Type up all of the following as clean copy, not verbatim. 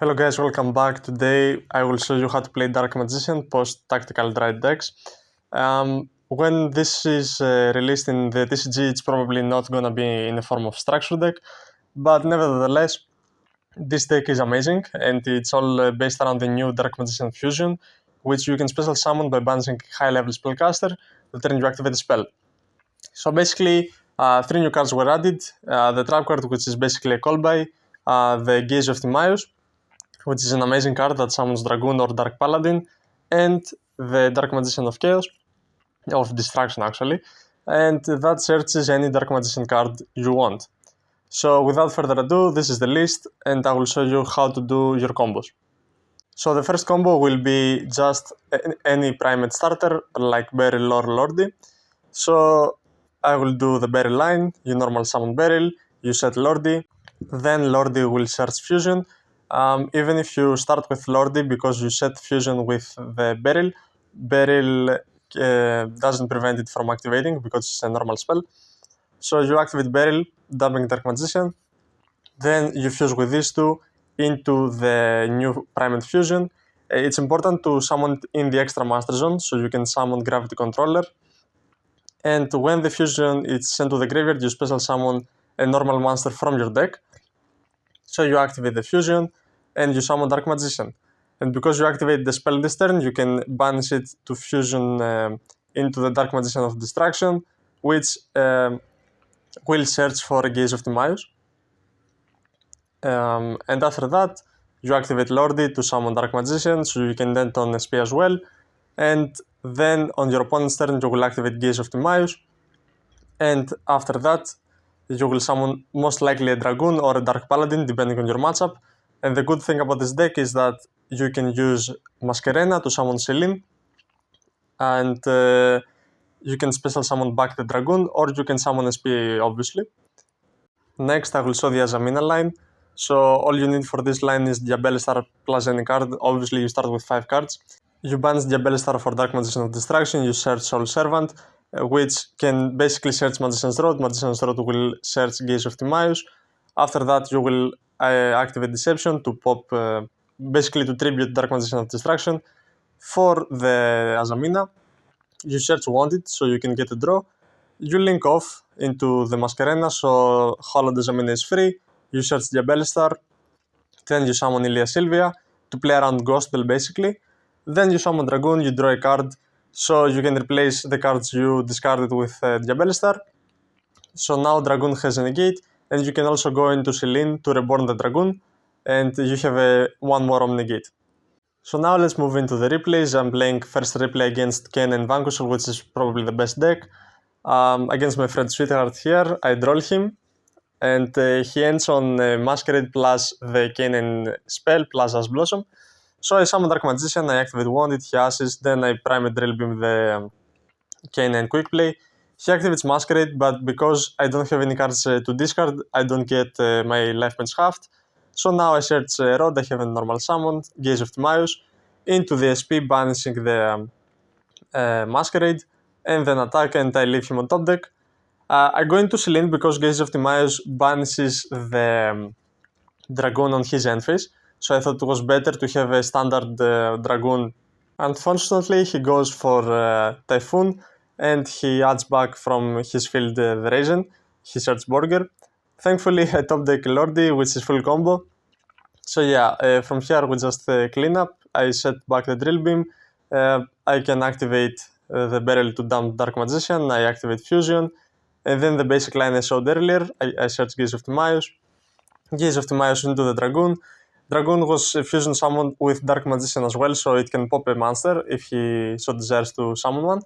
Hello guys, welcome back. Today I will show you how to play Dark Magician post Tactical Dryad decks. When this is released in the TCG, it's probably not gonna be in the form of structure deck, but nevertheless, this deck is amazing and it's all based around the new Dark Magician Fusion, which you can special summon by banishing high level spellcaster the turn you activate the spell. So basically, three new cards were added: the Trap card, which is basically a call by, the Gaze of Timaeus, which is an amazing card that summons Dragoon or Dark Paladin, and the Dark Magician of Chaos, of Destruction actually, and that searches any Dark Magician card you want. So without further ado, this is the list, and I will show you how to do your combos. So the first combo will be just any Primate starter, like Beryl or Lordi. So I will do the Beryl line, you normal summon Beryl, you set Lordi, then Lordi will search Fusion. Even if you start with Lordi because you set Fusion with the Beryl, Beryl doesn't prevent it from activating because it's a normal spell. So you activate Beryl, dumping Dark Magician, then you fuse with these two into the new Primate Fusion. It's important to summon it in the extra Master Zone so you can summon Gravity Controller. And when the fusion is sent to the graveyard, you special summon a normal monster from your deck. So you activate the fusion and you summon Dark Magician. And because you activate the spell this turn, you can banish it to fusion into the Dark Magician of Destruction, which will search for a Gaze of Timaeus. And after that, you activate Lordi to summon Dark Magician, so you can dent on SP as well. And then on your opponent's turn, you will activate Gaze of Timaeus. And after that, you will summon most likely a Dragoon or a Dark Paladin, depending on your matchup. And the good thing about this deck is that you can use Masquerena to summon Celine. And you can special summon back the Dragoon, or you can summon SP, obviously. Next, I will show the Azamina line. So all you need for this line is Diabellstar plus any card. Obviously, you start with 5 cards. You banish Diabellstar for Dark Magician of Destruction, you search Soul Servant, which can basically search Magician's Rod. Magician's Rod will search Gaze of Timaeus. After that, you will activate Deception to pop, basically to tribute Dark Magician of Destruction. For the Azamina, you search Wanted so you can get a draw. You link off into the Masquerena, so Hallowed Azamina is free. You search Diabellstar, then you summon Ilia Sylvia to play around Ghostbell basically. Then you summon Dragoon, you draw a card, so you can replace the cards you discarded with Diabellstar. So now Dragoon has a negate, and you can also go into Celine to reborn the Dragoon, and you have one more negate. So now let's move into the replays. I'm playing first replay against Ken and Vanquisher, which is probably the best deck. Against my friend Sweetheart here, I draw him, and he ends on Masquerade plus the Kanen spell plus Ash Blossom. So I summon Dark Magician, I activate Wanted, he ashes, then I Primate Drill Beam the Kanen Quick Play. He activates Masquerade, but because I don't have any cards to discard, I don't get my life points halved. So now I search Rod, I have a normal summon, Gaze of Timaeus, into the SP, banishing the Masquerade, and then attack, and I leave him on top deck. I go into Celine because Gaze of Timaeus banishes the Dragoon on his end phase, so I thought it was better to have a standard Dragoon. Unfortunately, he goes for Typhoon, and he adds back from his field the Raisin. He searches Burger. Thankfully, I top deck Lordi, which is full combo. So yeah, from here we just clean up. I set back the Drill Beam. I can activate the Beryl to dump Dark Magician. I activate Fusion. And then the basic line I showed earlier, I search Gaze of Timaeus. Gaze of Timaeus into the Dragoon. Dragoon was fusion summoned with Dark Magician as well, so it can pop a monster if he so desires to summon one.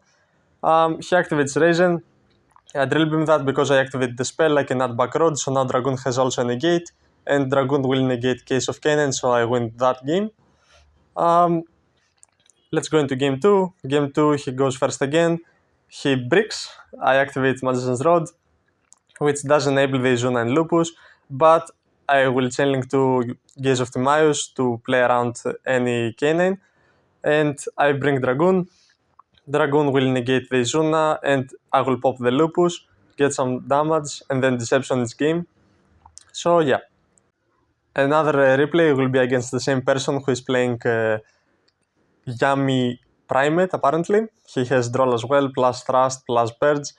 He activates Raisin. I Drill Beam that because I activate the spell, I can add back Rod, so now Dragoon has also a negate, and Dragoon will negate Case of Kanen, so I win that game. Let's go into game 2. Game 2, he goes first again. He bricks. I activate Magician's Rod, which does enable the Izuna and Lupus, but I will chain link to Gaze of Timaeus to play around any Kanen, and I bring Dragoon. Dragoon will negate the Izuna, and I will pop the Lupus, get some damage, and then Deception is game. So yeah. Another replay will be against the same person who is playing Yami Primate, apparently. He has Droll as well, plus Thrust, plus Purge.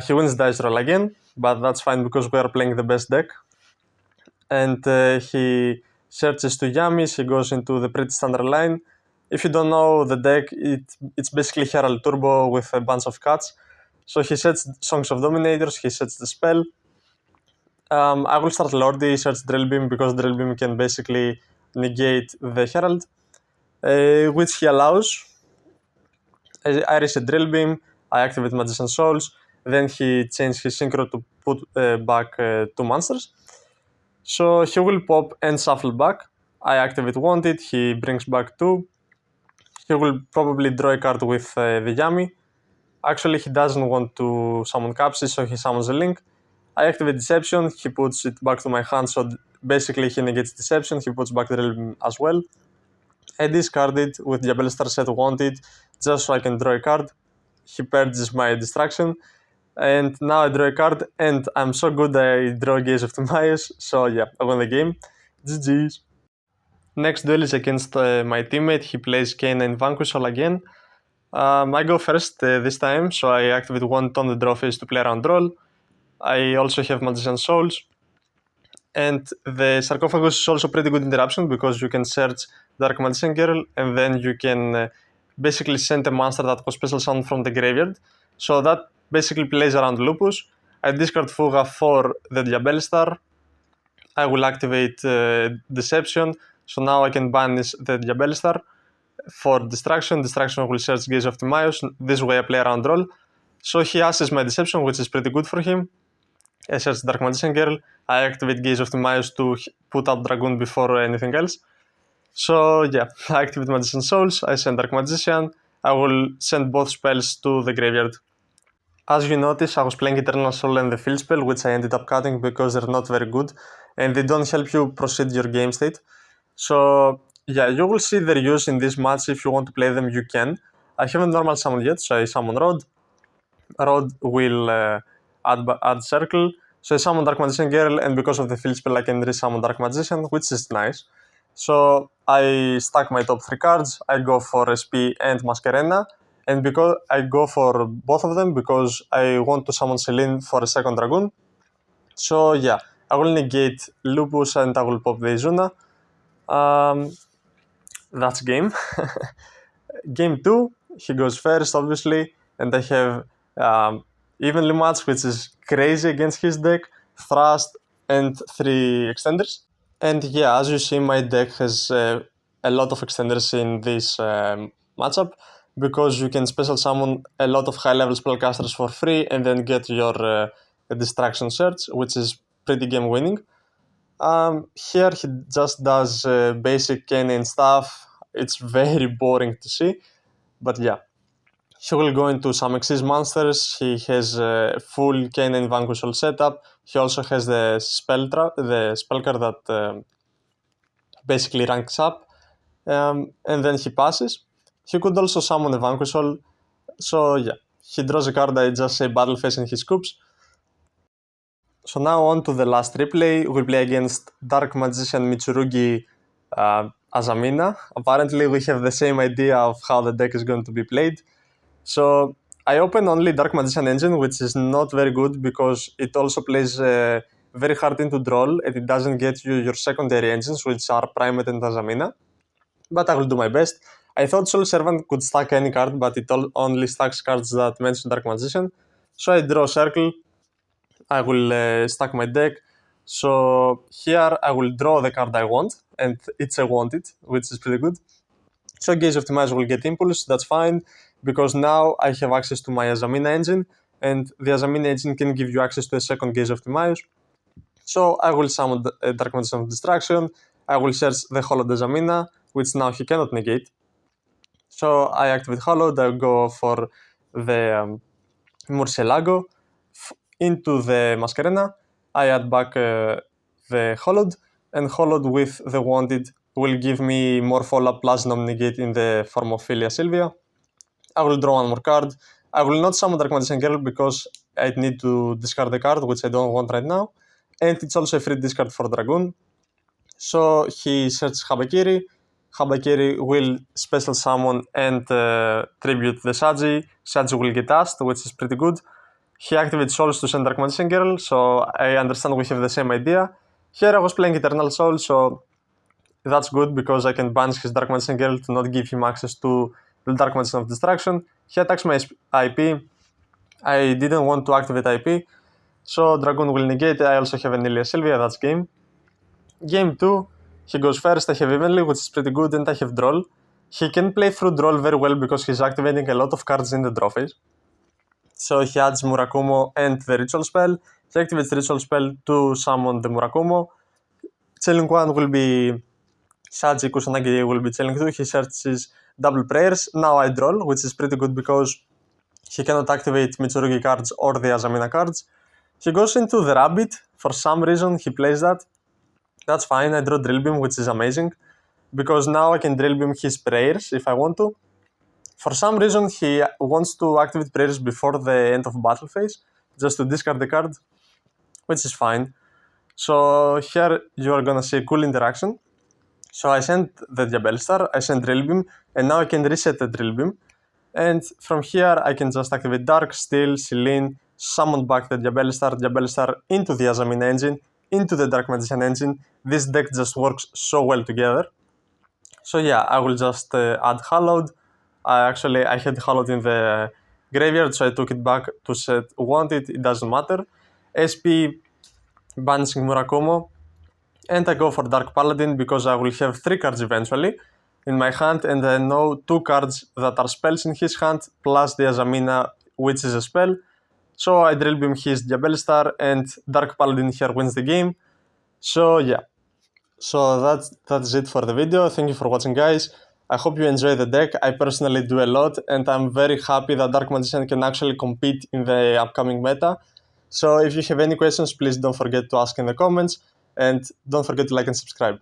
He wins Dice Roll again, but that's fine because we are playing the best deck. And he searches to Yamis, he goes into the pretty standard line. If you don't know the deck, it's basically Herald Turbo with a bunch of cuts. So he sets Songs of Dominators, he sets the spell. I will start Lordy, search Drill Beam because Drill Beam can basically negate the Herald, which he allows. I reset Drill Beam, I activate Magician Souls, then he changes his Synchro to put back 2 monsters. So he will pop and shuffle back. I activate Wanted, he brings back 2. He will probably draw a card with the Yami. Actually, he doesn't want to summon Capsy, so he summons a Link. I activate Deception, he puts it back to my hand, so basically he negates Deception, he puts back the Realm as well. I discard it with Diabellstar set Wanted, just so I can draw a card. He purges my Distraction, and now I draw a card, and I'm so good I draw Gaze of Timaeus, so yeah, I won the game. GG's. Next duel is against my teammate, he plays K9 Vanquishal again. I go first this time, so I activate 1 on the draw phase to play around roll. I also have Magician Souls. And the Sarcophagus is also pretty good interruption because you can search Dark Magician Girl and then you can basically send a monster that was special summon from the graveyard. So that basically plays around Lupus. I discard Fuga for the Diabellstar. I will activate Deception. So now I can banish the Diabellstar. For Distraction, Distraction will search Gaze of Timaeus. This way I play around roll. So he asks my Deception, which is pretty good for him. I search Dark Magician Girl. I activate Gaze of Timaeus to put up Dragoon before anything else. So yeah, I activate Magician Souls. I send Dark Magician. I will send both spells to the graveyard. As you notice, I was playing Eternal Soul and the Field Spell, which I ended up cutting because they're not very good and they don't help you proceed your game state. So yeah, you will see their use in this match. If you want to play them, you can. I haven't normal summoned yet, so I summon Rod. Rod will add Circle. So I summon Dark Magician Girl, and because of the Field Spell, I can resummon Dark Magician, which is nice. So I stack my top 3 cards. I go for SP and Masquerena. And because I go for both of them because I want to summon Celine for a second Dragoon. So yeah, I will negate Lupus and I will pop the Izuna. That's game. Game 2, he goes first, obviously, and I have Evenly Match, which is crazy against his deck, Thrust, and 3 extenders. And yeah, as you see, my deck has a lot of extenders in this matchup because you can special summon a lot of high level spellcasters for free and then get your Distraction Search, which is pretty game winning. Here he just does basic K9 stuff. It's very boring to see, but yeah. He will go into some Xyz monsters. He has a full K9 Vanquishal setup. He also has the spell card that basically ranks up, and then he passes. He could also summon a Vanquishal. So yeah, he draws a card. I just say Battle Phase and he scoops. So now on to the last replay. We play against Dark Magician Mitsurugi Azamina. Apparently we have the same idea of how the deck is going to be played. So I open only Dark Magician Engine, which is not very good because it also plays very hard into draw and it doesn't get you your secondary engines, which are Primate and Azamina. But I will do my best. I thought Soul Servant could stack any card, but it only stacks cards that mention Dark Magician. So I draw Circle. I will stack my deck. So here I will draw the card I want, and it's a Wanted, which is pretty good. So Gaze of Timaeus will get Impulse, that's fine, because now I have access to my Azamina engine, and the Azamina engine can give you access to a second Gaze of Timaeus. So I will summon Dark Magician of Distraction, I will search the Hollowed Azamina, which now he cannot negate. So I activate Hollowed, I go for the Murcielago into the Masquerena, I add back the Hollowed, and Hollowed with the Wanted will give me more follow-up plus non-negate in the form of Philia Sylvia. I will draw one more card. I will not summon Dark Magician Girl because I need to discard the card, which I don't want right now. And it's also a free discard for Dragoon. So he searches Habakiri. Habakiri will special summon and tribute the Shaji. Shaji will get asked, which is pretty good. He activates Souls to send Dark Magician Girl, so I understand we have the same idea. Here I was playing Eternal Soul, so that's good because I can banish his Dark Magician Girl to not give him access to the Dark Magician of Destruction. He attacks my IP. I didn't want to activate IP, so Dragoon will negate. I also have an Ilia Sylvia, that's game. Game 2, he goes first, I have Evenly, which is pretty good, and I have Droll. He can play through Droll very well because he's activating a lot of cards in the draw phase. So he adds Murakumo and the Ritual Spell. He activates the Ritual Spell to summon the Murakumo. Chilling 1 will be Shaji, Kusanagi will be chilling 2. He searches double prayers. Now I Droll, which is pretty good because he cannot activate Mitsurugi cards or the Azamina cards. He goes into the Rabbit. For some reason he plays that. That's fine, I draw Drill Beam, which is amazing. Because now I can Drill Beam his prayers if I want to. For some reason he wants to activate prayers before the end of battle phase, just to discard the card, which is fine. So here you are gonna see a cool interaction. So I send the Diabellstar, I send Drill Beam, and now I can reset the Drill Beam. And from here I can just activate Dark, Steel, Celine, summon back the Diabellstar into the Azamina engine, into the Dark Magician engine. This deck just works so well together. So yeah, I will just add Hallowed. I had Hallowed in the graveyard, so I took it back to set Wanted, it doesn't matter. SP, banishing Murakumo, and I go for Dark Paladin because I will have 3 cards eventually in my hand, and I know 2 cards that are spells in his hand, plus the Azamina, which is a spell. So I Drill Beam his Diabellstar, and Dark Paladin here wins the game. So yeah. So that's it for the video. Thank you for watching, guys. I hope you enjoy the deck. I personally do a lot, and I'm very happy that Dark Magician can actually compete in the upcoming meta. So if you have any questions, please don't forget to ask in the comments, and don't forget to like and subscribe.